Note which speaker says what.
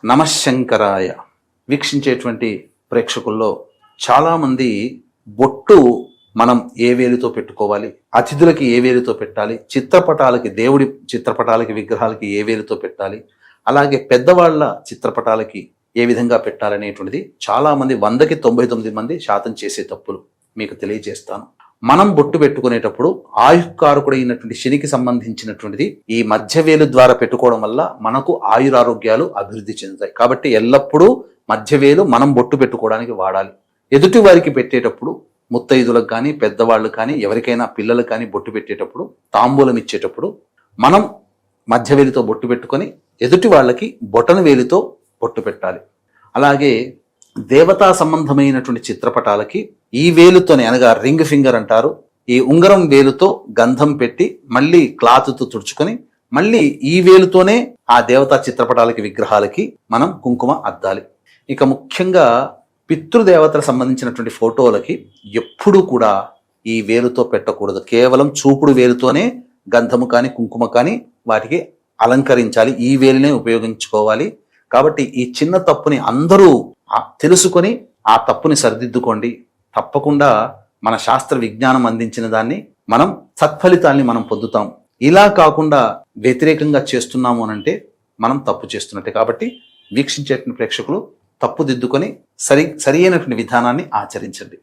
Speaker 1: నమశంకరాయ. వీక్షించేటువంటి ప్రేక్షకుల్లో చాలామంది బొట్టు మనం ఏ వేలుతో పెట్టుకోవాలి, అతిథులకి ఏ వేలుతో పెట్టాలి, చిత్రపటాలకి, దేవుడి చిత్రపటాలకి, విగ్రహాలకి ఏ వేలుతో పెట్టాలి, అలాగే పెద్దవాళ్ళ చిత్రపటాలకి ఏ విధంగా పెట్టాలనేటువంటిది చాలామంది 100కి 99 మంది శాతం చేసే తప్పులు మీకు తెలియజేస్తాను. మనం బొట్టు పెట్టుకునేటప్పుడు ఆయుకారకుడైనటువంటి శనికి సంబంధించినటువంటిది ఈ మధ్య వేలు ద్వారా పెట్టుకోవడం వల్ల మనకు ఆయురారోగ్యాలు అభివృద్ధి చెందుతాయి. కాబట్టి ఎల్లప్పుడూ మధ్య వేలు మనం బొట్టు పెట్టుకోవడానికి వాడాలి. ఎదుటి వారికి పెట్టేటప్పుడు, ముత్తైదులకు కానీ, పెద్దవాళ్ళు కానీ, ఎవరికైనా పిల్లలకు కానీ బొట్టు పెట్టేటప్పుడు, తాంబూలం ఇచ్చేటప్పుడు మనం మధ్య వేలితో బొట్టు పెట్టుకొని ఎదుటి వాళ్ళకి బొటన వేలితో బొట్టు పెట్టాలి. అలాగే దేవతా సంబంధమైనటువంటి చిత్రపటాలకి ఈ వేలుతోనే, అనగా రింగ్ ఫింగర్ అంటారు, ఈ ఉంగరం వేలుతో గంధం పెట్టి మళ్ళీ క్లాత్తో తుడుచుకొని మళ్ళీ ఈ వేలుతోనే ఆ దేవతా చిత్రపటాలకి, విగ్రహాలకి మనం కుంకుమ అద్దాలి. ఇక ముఖ్యంగా పితృదేవతలకు సంబంధించినటువంటి ఫోటోలకి ఎప్పుడూ కూడా ఈ వేలుతో పెట్టకూడదు. కేవలం చూపుడు వేలుతోనే గంధము కానీ, కుంకుమ కానీ వాటికి అలంకరించాలి. ఈ వేలునే ఉపయోగించుకోవాలి. కాబట్టి ఈ చిన్న తప్పుని అందరూ తెలుసుకొని ఆ తప్పుని సరిదిద్దుకోండి. తప్పకుండా మన శాస్త్ర విజ్ఞానం అందించిన దాన్ని మనం సత్ఫలితాల్ని మనం పొందుతాం. ఇలా కాకుండా వ్యతిరేకంగా చేస్తున్నాము అనంటే మనం తప్పు చేస్తున్నట్టే. కాబట్టి వీక్షించేటువంటి ప్రేక్షకులు తప్పు దిద్దుకొని సరి అయినటువంటి విధానాన్ని ఆచరించండి.